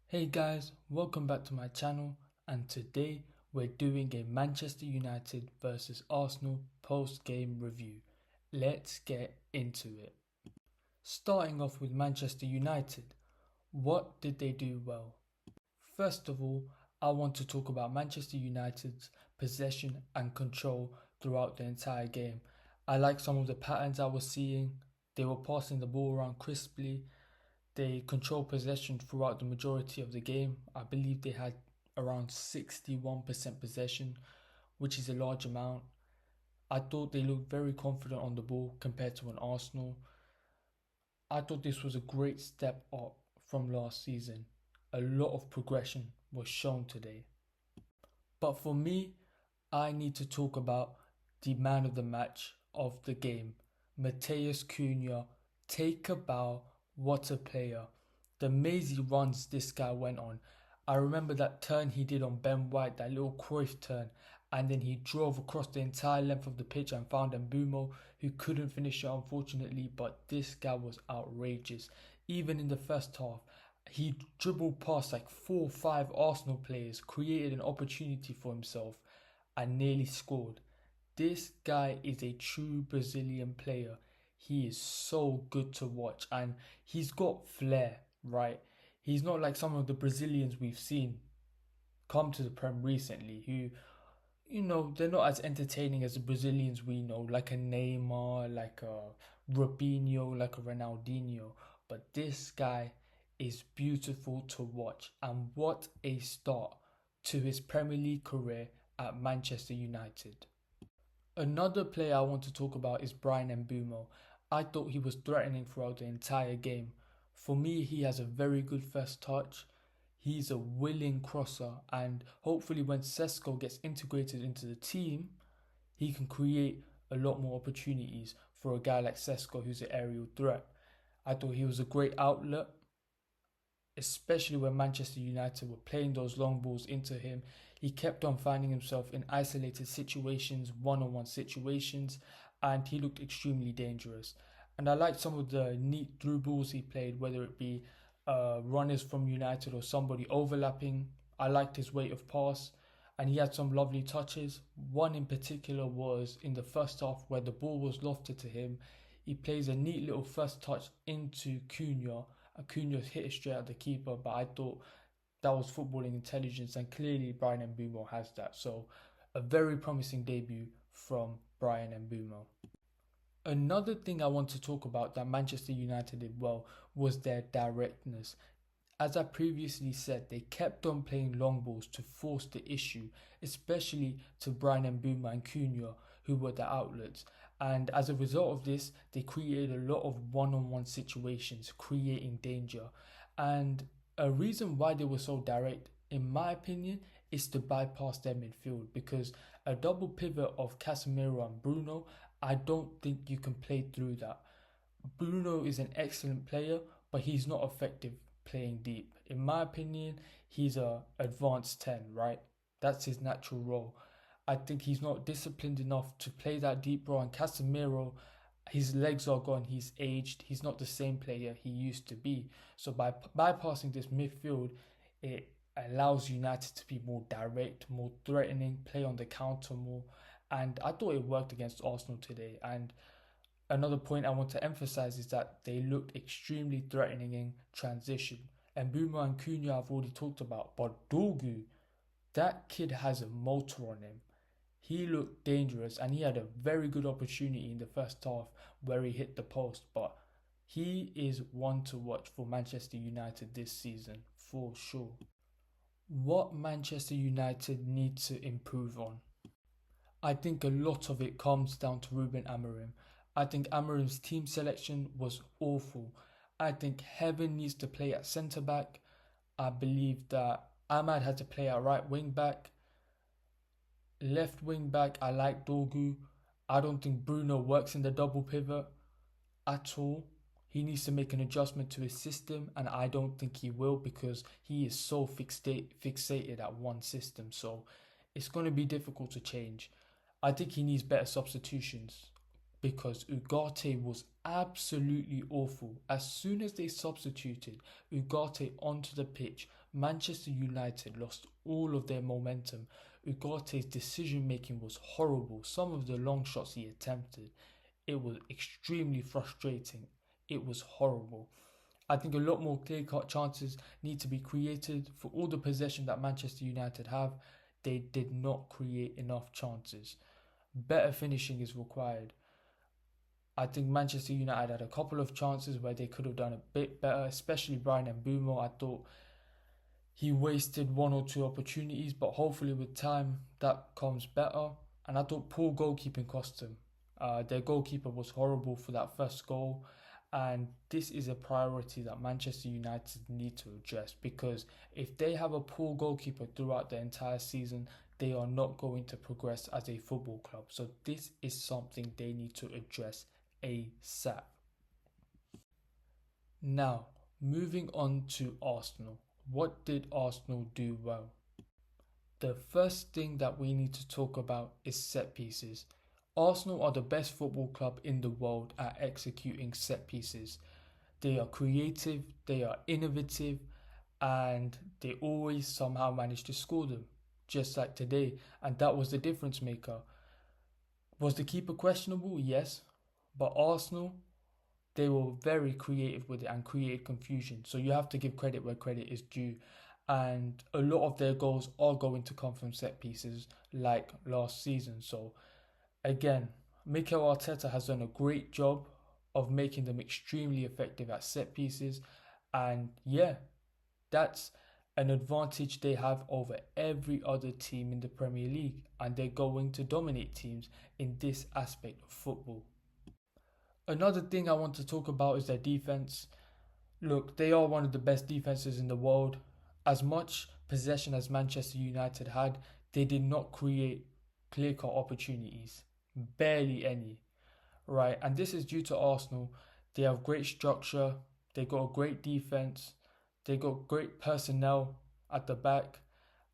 Hey guys, welcome back to my channel, and today we're doing a Manchester United versus Arsenal post-game review. Let's get into it. Starting off with Manchester United, what did they do well? First of all, I want to talk about Manchester United's possession and control throughout the entire game. I like some of the patterns I was seeing. They were passing the ball around crisply. They controlled possession throughout the majority of the game. I believe they had around 61% possession, which is a large amount. I thought they looked very confident on the ball compared to an Arsenal. I thought this was a great step up from last season. A lot of progression was shown today. But for me, I need to talk about the man of the match of the game, Matheus Cunha. Take a bow, what a player. The mazy runs this guy went on. I remember that turn he did on Ben White, that little Cruyff turn, and then he drove across the entire length of the pitch and found Mbeumo, who couldn't finish it unfortunately, but this guy was outrageous. Even in the first half, he dribbled past like 4 or 5 Arsenal players, created an opportunity for himself, and nearly scored. This guy is a true Brazilian player. He is so good to watch, and he's got flair, right? He's not like some of the Brazilians we've seen come to the Prem recently who, they're not as entertaining as the Brazilians we know, like a Neymar, like a Robinho, like a Ronaldinho. But this guy is beautiful to watch, and what a start to his Premier League career at Manchester United. Another player I want to talk about is Bryan Mbeumo. I thought he was threatening throughout the entire game. For me, he has a very good first touch. He's a willing crosser, and hopefully when Sesko gets integrated into the team, he can create a lot more opportunities for a guy like Sesko who's an aerial threat. I thought he was a great outlet, especially when Manchester United were playing those long balls into him. He kept on finding himself in isolated situations, one-on-one situations, and he looked extremely dangerous. And I liked some of the neat through balls he played, whether it be runners from United or somebody overlapping. I liked his weight of pass, and he had some lovely touches. One in particular was in the first half where the ball was lofted to him. He plays a neat little first touch into Cunha. Cunha hit it straight at the keeper, but I thought that was footballing intelligence, and clearly Bryan Mbeumo has that. So a very promising debut from Bryan Mbeumo. Another thing I want to talk about that Manchester United did well was their directness. As I previously said, they kept on playing long balls to force the issue, especially to Bryan Mbeumo and Cunha, who were the outlets. And as a result of this, they created a lot of one-on-one situations, creating danger. And a reason why they were so direct, in my opinion, is to bypass their midfield, because a double pivot of Casemiro and Bruno, I don't think you can play through that. Bruno is an excellent player, but he's not effective playing deep. In my opinion, he's a advanced 10, right? That's his natural role. I think he's not disciplined enough to play that deep role. And Casemiro, his legs are gone. He's aged. He's not the same player he used to be. So by bypassing this midfield, it allows United to be more direct, more threatening, play on the counter more. And I thought it worked against Arsenal today. And another point I want to emphasize is that they looked extremely threatening in transition. And Mbeumo and Cunha I've already talked about, but Dogu, that kid has a motor on him. He looked dangerous, and he had a very good opportunity in the first half where he hit the post, but he is one to watch for Manchester United this season for sure. What Manchester United need to improve on? I think a lot of it comes down to Ruben Amorim. I think Amorim's team selection was awful. I think Heaven needs to play at centre back. I believe that Ahmad had to play at right wing back. Left wing back, I like Dogu. I don't think Bruno works in the double pivot at all. He needs to make an adjustment to his system, and I don't think he will, because he is so fixated at one system. So it's going to be difficult to change. I think he needs better substitutions, because Ugarte was absolutely awful. As soon as they substituted Ugarte onto the pitch, Manchester United lost all of their momentum. Ugarte's decision making was horrible. Some of the long shots he attempted, it was extremely frustrating. It was horrible. I think a lot more clear-cut chances need to be created. For all the possession that Manchester United have, they did not create enough chances. Better finishing is required. I think Manchester United had a couple of chances where they could have done a bit better, especially Bryan Mbeumo. I thought he wasted one or two opportunities, but hopefully with time that comes better. And I thought poor goalkeeping cost them. Their goalkeeper was horrible for that first goal. And this is a priority that Manchester United need to address, because if they have a poor goalkeeper throughout the entire season, they are not going to progress as a football club. So this is something they need to address ASAP. Now, moving on to Arsenal. What did Arsenal do well? The first thing that we need to talk about is set pieces. Arsenal are the best football club in the world at executing set pieces. They are creative, they are innovative, and they always somehow manage to score them, just like today. And that was the difference maker. Was the keeper questionable? Yes. But Arsenal, they were very creative with it and created confusion. So you have to give credit where credit is due. And a lot of their goals are going to come from set pieces like last season. So again, Mikel Arteta has done a great job of making them extremely effective at set pieces. And yeah, that's an advantage they have over every other team in the Premier League. And they're going to dominate teams in this aspect of football. Another thing I want to talk about is their defense. Look, they are one of the best defenses in the world. As much possession as Manchester United had, they did not create clear-cut opportunities. Barely any. Right, and this is due to Arsenal. They have great structure. They got a great defense. They got great personnel at the back.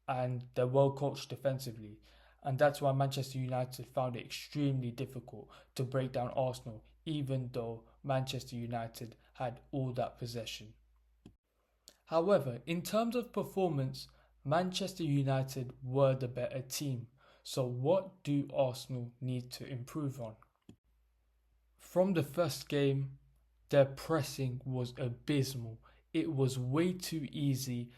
And they're well coached defensively. And that's why Manchester United found it extremely difficult to break down Arsenal, even though Manchester United had all that possession. However, in terms of performance, Manchester United were the better team. So what do Arsenal need to improve on? From the first game, their pressing was abysmal. It was way too easy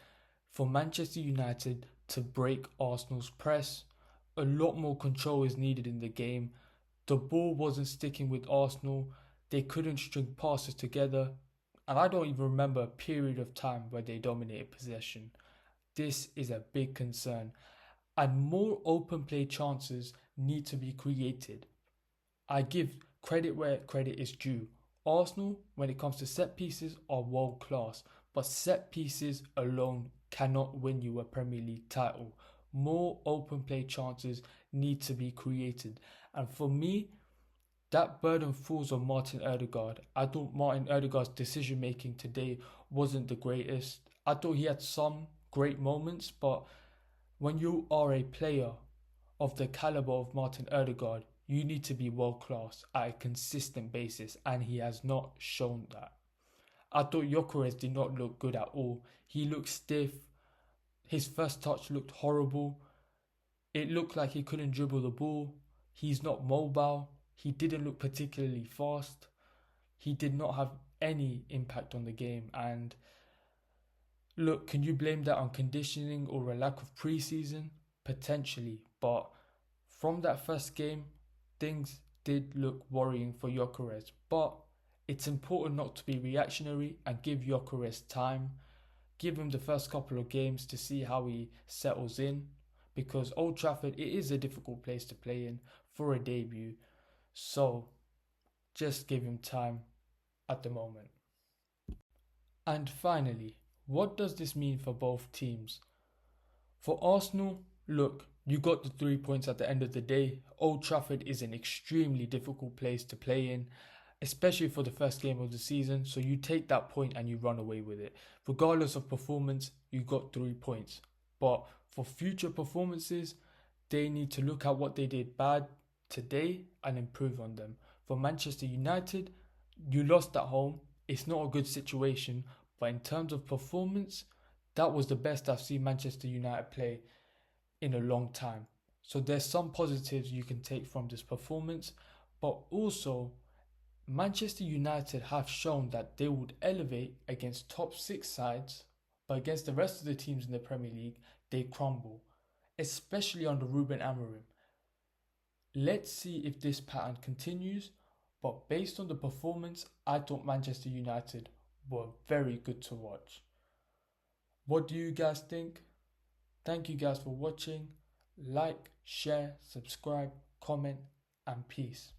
for Manchester United to break Arsenal's press. A lot more control is needed in the game. The ball wasn't sticking with Arsenal. They couldn't string passes together. And I don't even remember a period of time where they dominated possession. This is a big concern. And more open play chances need to be created. I give credit where credit is due. Arsenal, when it comes to set pieces, are world class. But set pieces alone cannot win you a Premier League title. More open play chances need to be created. And for me, that burden falls on Martin Ødegaard. I thought Martin Ødegaard's decision making today wasn't the greatest. I thought he had some great moments, but when you are a player of the caliber of Martin Ødegaard, you need to be world class at a consistent basis, and he has not shown that. I thought Gyökeres did not look good at all. He looked stiff. His first touch looked horrible. It looked like he couldn't dribble the ball. He's not mobile. He didn't look particularly fast. He did not have any impact on the game. And look, can you blame that on conditioning or a lack of pre-season? Potentially. But from that first game, things did look worrying for Gyökeres. But it's important not to be reactionary and give Gyökeres time. Give him the first couple of games to see how he settles in. Because Old Trafford, it is a difficult place to play in for a debut. So, just give him time at the moment. And finally, what does this mean for both teams? For Arsenal, look, you got the 3 points at the end of the day. Old Trafford is an extremely difficult place to play in, especially for the first game of the season. So you take that point and you run away with it. Regardless of performance, you got 3 points. But for future performances, they need to look at what they did bad today and improve on them. For Manchester United, you lost at home. It's not a good situation, but in terms of performance, that was the best I've seen Manchester United play in a long time. So there's some positives you can take from this performance, but also Manchester United have shown that they would elevate against top 6 sides, but against the rest of the teams in the Premier League, they crumble, especially under Ruben Amorim. Let's see if this pattern continues, but based on the performance, I thought Manchester United were very good to watch. What do you guys think? Thank you guys for watching. Like, share, subscribe, comment, and peace.